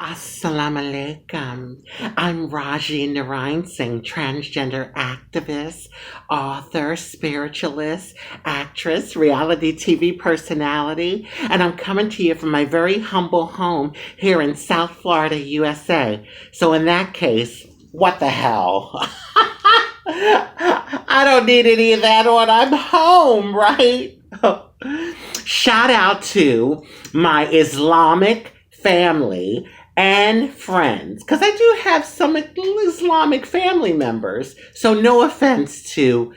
Assalamualaikum. I'm Raji Narayan Singh, transgender activist, author, spiritualist, actress, reality TV personality, and I'm coming to you from my very humble home here in South Florida, USA. So in that case, what the hell? I don't need any of that on. I'm home, right? Shout out to my Islamic family and friends, because I do have some Islamic family members, so no offense to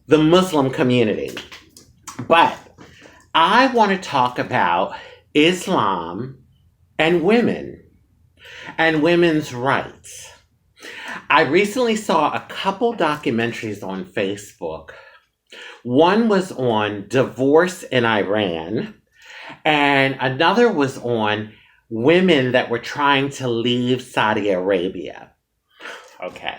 the Muslim community. But I want to talk about Islam and women and women's rights. I recently saw a couple documentaries on Facebook. One was on divorce in Iran, and another was on women that were trying to leave Saudi Arabia. Okay.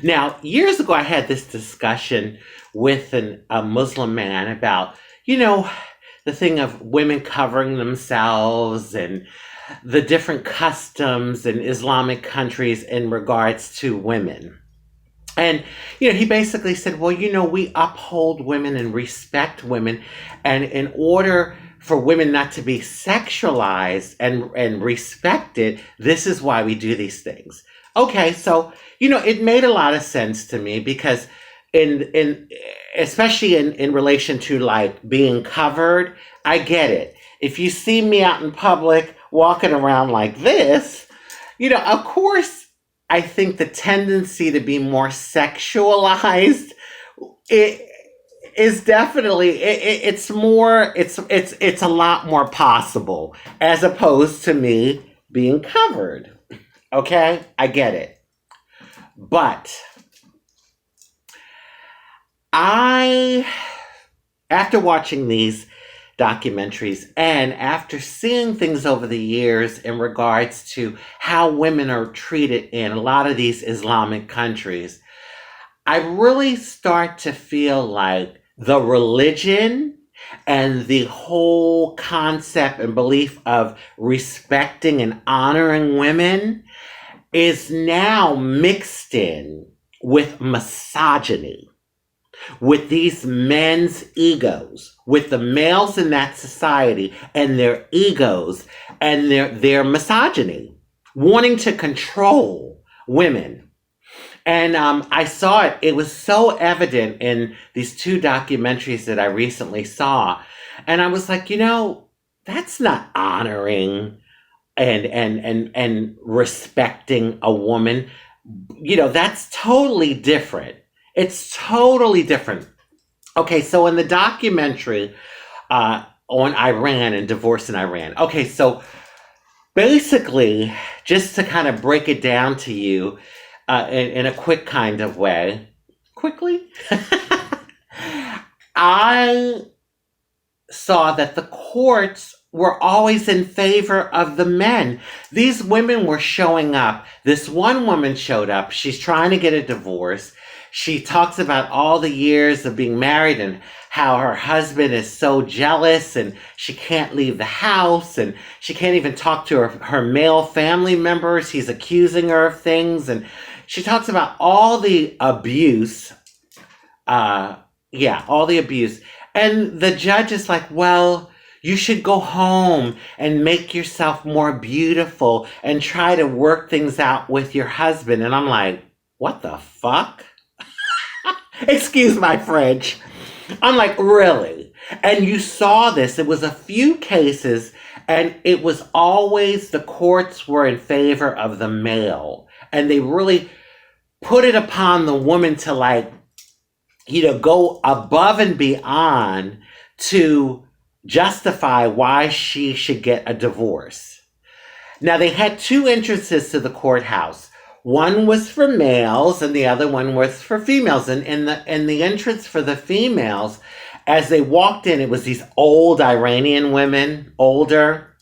Now, years ago, I had this discussion with a Muslim man about, the thing of women covering themselves and the different customs in Islamic countries in regards to women. And, he basically said, well, we uphold women and respect women. And in order for women not to be sexualized and respected, this is why we do these things. Okay, so, it made a lot of sense to me because especially in relation to like being covered, I get it. If you see me out in public walking around like this, of course, I think the tendency to be more sexualized, it is definitely, it's a lot more possible as opposed to me being covered. Okay, I get it. But after watching these documentaries and after seeing things over the years in regards to how women are treated in a lot of these Islamic countries, I really start to feel like the religion and the whole concept and belief of respecting and honoring women is now mixed in with misogyny, with these men's egos, with the males in that society and their egos and their misogyny, wanting to control women. And I saw it. It was so evident in these two documentaries that I recently saw. And I was like, that's not honoring and respecting a woman. That's totally different. It's totally different. Okay, so in the documentary on Iran and divorce in Iran. Okay, so basically, just to kind of break it down to you, in a quick kind of way. Quickly? I saw that the courts were always in favor of the men. These women were showing up. This one woman showed up. She's trying to get a divorce. She talks about all the years of being married and how her husband is so jealous and she can't leave the house and she can't even talk to her male family members. He's accusing her of things. And she talks about all the abuse. All the abuse. And the judge is like, well, you should go home and make yourself more beautiful and try to work things out with your husband. And I'm like, what the fuck? Excuse my French. I'm like, really? And you saw this. It was a few cases, and it was always the courts were in favor of the male. And they really put it upon the woman to go above and beyond to justify why she should get a divorce. Now, they had two entrances to the courthouse. One was for males and the other one was for females. And in the entrance for the females, as they walked in, it was these old Iranian women, older.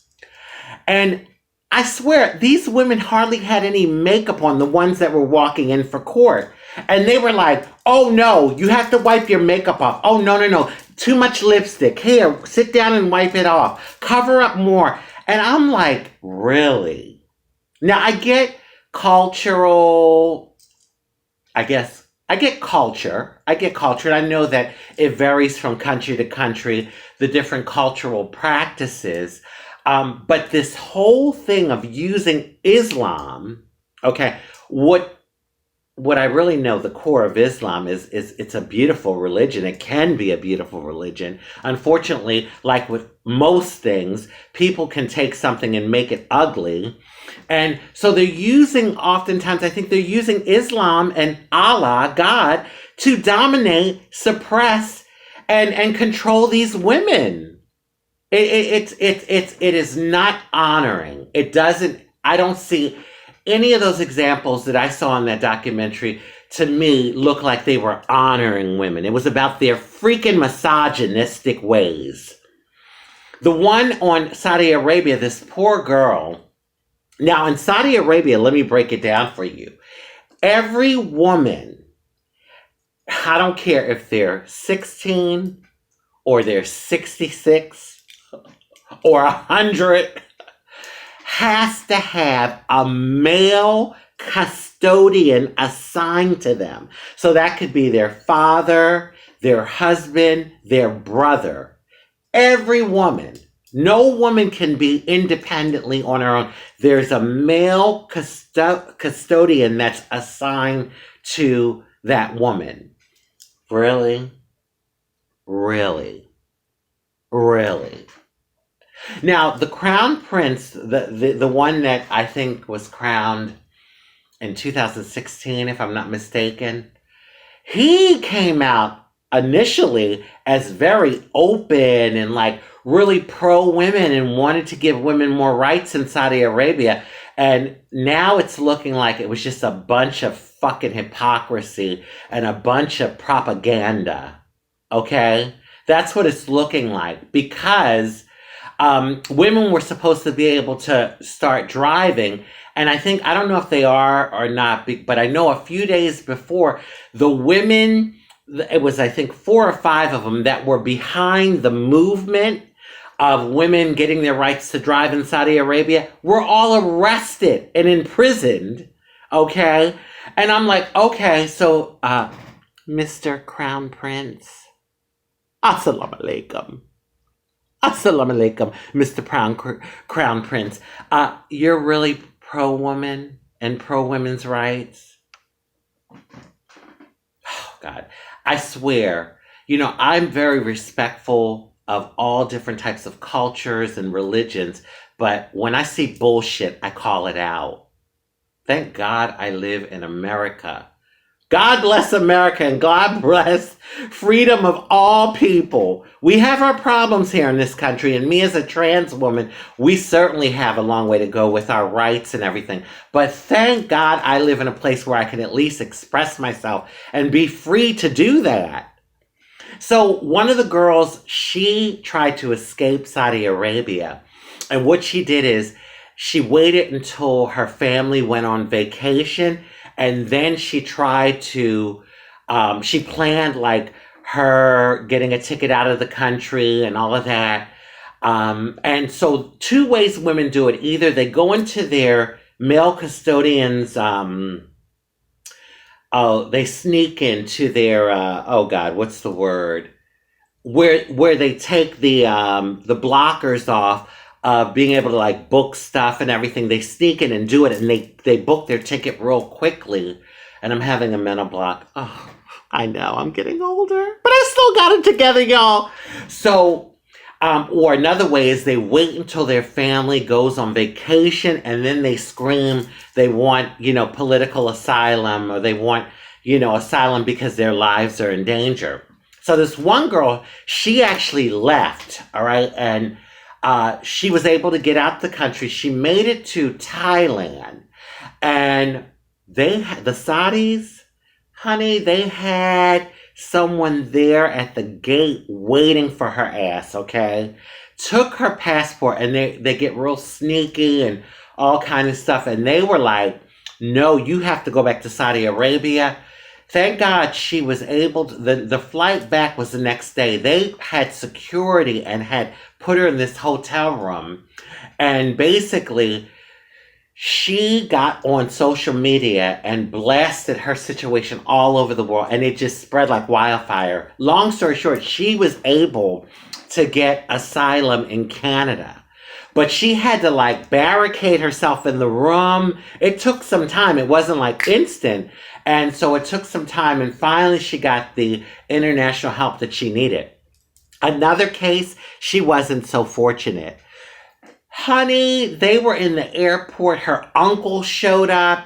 And I swear, these women hardly had any makeup on, the ones that were walking in for court. And they were like, oh no, you have to wipe your makeup off. Oh no, too much lipstick. Here, sit down and wipe it off. Cover up more. And I'm like, really? Now I get cultural, I get culture. And I know that it varies from country to country, the different cultural practices. But this whole thing of using Islam, okay, what I really know, the core of Islam is it's a beautiful religion. It can be a beautiful religion. Unfortunately, like with most things, people can take something and make it ugly. And so oftentimes, I think they're using Islam and Allah, God, to dominate, suppress, and control these women. It is not honoring. I don't see any of those examples that I saw in that documentary, to me, look like they were honoring women. It was about their freaking misogynistic ways. The one on Saudi Arabia, this poor girl. Now, in Saudi Arabia, let me break it down for you. Every woman, I don't care if they're 16 or they're 66 or 100, has to have a male custodian assigned to them. So that could be their father, their husband, their brother. Every woman. No woman can be independently on her own. There's a male custodian that's assigned to that woman. Really? Really? Really? Now, the crown prince, the one that I think was crowned in 2016, if I'm not mistaken, he came out initially as very open and like really pro-women and wanted to give women more rights in Saudi Arabia. And now it's looking like it was just a bunch of fucking hypocrisy and a bunch of propaganda. Okay? That's what it's looking like, because women were supposed to be able to start driving. And I don't know if they are or not, but I know a few days before, the women, it was, I think, 4 or 5 of them that were behind the movement of women getting their rights to drive in Saudi Arabia, were all arrested and imprisoned. Okay? And I'm like, okay, so, Mr. Crown Prince, Assalamualaikum. Assalamualaikum, Mr. Crown Prince. You're really pro-woman and pro-women's rights? Oh, God. I swear, I'm very respectful of all different types of cultures and religions, but when I see bullshit, I call it out. Thank God I live in America. God bless America and God bless freedom of all people. We have our problems here in this country, and me as a trans woman, we certainly have a long way to go with our rights and everything. But thank God I live in a place where I can at least express myself and be free to do that. So one of the girls, she tried to escape Saudi Arabia. And what she did is she waited until her family went on vacation. And then she tried to, she planned like her getting a ticket out of the country and all of that. And so 2 ways women do it. Either they go into their male custodians, they sneak into their, what's the word? Where they take the blockers off of being able to like book stuff and everything. They sneak in and do it, and they book their ticket real quickly. And I'm having a mental block. Oh, I know, I'm getting older, but I still got it together, y'all. So, or another way is they wait until their family goes on vacation, and then they scream they want, political asylum, or they want, asylum because their lives are in danger. So this one girl, she actually left, all right, and she was able to get out the country. She made it to Thailand, and the Saudis, honey, they had someone there at the gate waiting for her ass, okay? Took her passport, and they get real sneaky and all kind of stuff, and they were like, no, you have to go back to Saudi Arabia. Thank God she was able to, the flight back was the next day. They had security and had put her in this hotel room. And basically, she got on social media and blasted her situation all over the world. And it just spread like wildfire. Long story short, she was able to get asylum in Canada. But she had to like barricade herself in the room. It took some time. It wasn't like instant. And so it took some time. And finally she got the international help that she needed. Another case, she wasn't so fortunate. Honey, they were in the airport. Her uncle showed up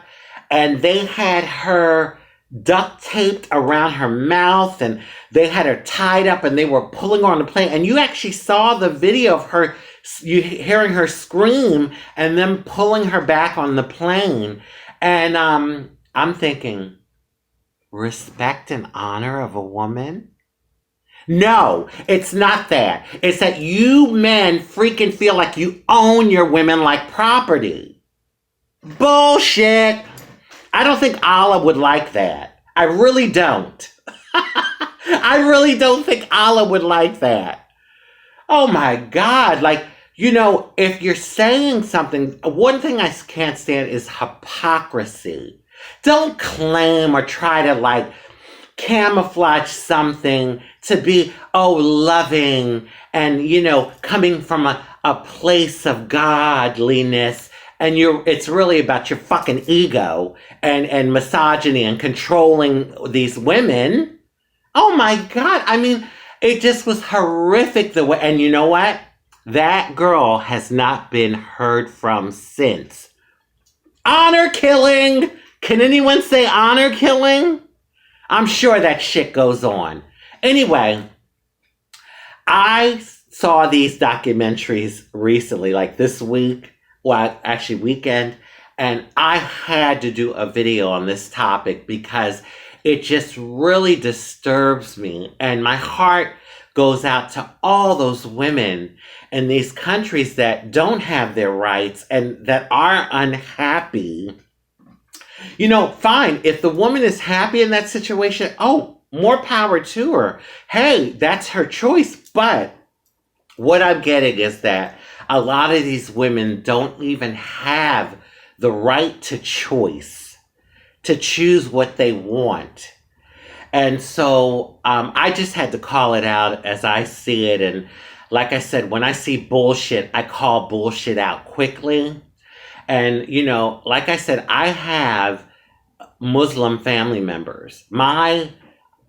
and they had her duct taped around her mouth and they had her tied up and they were pulling her on the plane. And you actually saw the video of her, you hearing her scream and them pulling her back on the plane. And I'm thinking, respect and honor of a woman? No, it's not that. It's that you men freaking feel like you own your women like property. Bullshit. I don't think Allah would like that. I really don't. I really don't think Allah would like that. Oh my God. Like, you know, if you're saying something, one thing I can't stand is hypocrisy. Don't claim or try to like camouflage something to be, oh, loving and, you know, coming from a place of godliness. And it's really about your fucking ego and misogyny and controlling these women. Oh my God. I mean, it just was horrific the way, and you know what? That girl has not been heard from since. Honor killing. Can anyone say honor killing? I'm sure that shit goes on. Anyway, I saw these documentaries recently, like this week, well, actually weekend, and I had to do a video on this topic because it just really disturbs me. And my heart goes out to all those women in these countries that don't have their rights and that are unhappy. You know, fine. If the woman is happy in that situation, oh, more power to her. Hey, that's her choice. But what I'm getting is that a lot of these women don't even have the right to choice, to choose what they want. And so I just had to call it out as I see it. And like I said, when I see bullshit, I call bullshit out quickly. And, you know, like I said, I have Muslim family members. My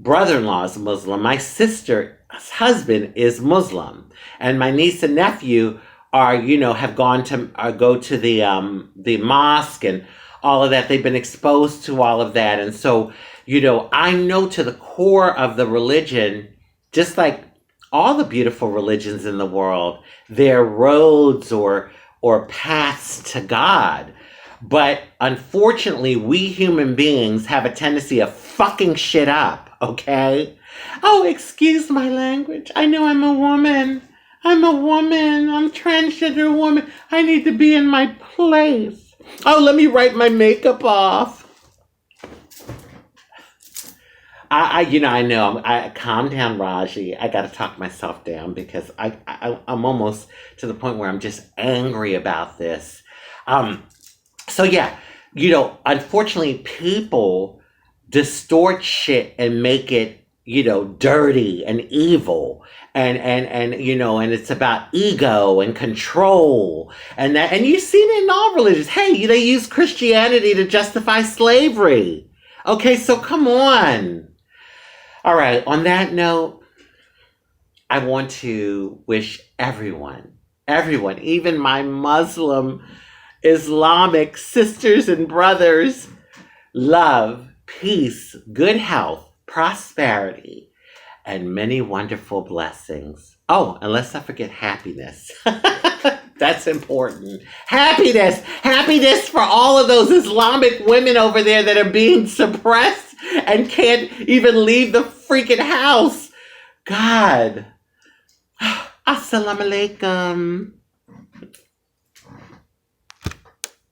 brother-in-law is Muslim. My sister's husband is Muslim. And my niece and nephew are, you know, have gone to go to the mosque and all of that. They've been exposed to all of that. And so, you know, I know to the core of the religion, just like all the beautiful religions in the world, they're roads or paths to God. But unfortunately, we human beings have a tendency of fucking shit up, okay? Oh, excuse my language. I know I'm a woman. I'm a woman. I'm a transgender woman. I need to be in my place. Oh, let me wipe my makeup off. I know. Calm down, Raji. I got to talk myself down because I'm almost to the point where I'm just angry about this. So yeah, you know, unfortunately, people distort shit and make it, you know, dirty and evil, and you know, and it's about ego and control, and that, and you've seen it in all religions. Hey, they use Christianity to justify slavery. Okay, so come on. All right, on that note, I want to wish everyone, even my Muslim, Islamic sisters and brothers, love, peace, good health, prosperity, and many wonderful blessings. Oh, and let's not forget happiness. That's important. Happiness for all of those Islamic women over there that are being suppressed and can't even leave the freaking house. God. Assalamualaikum.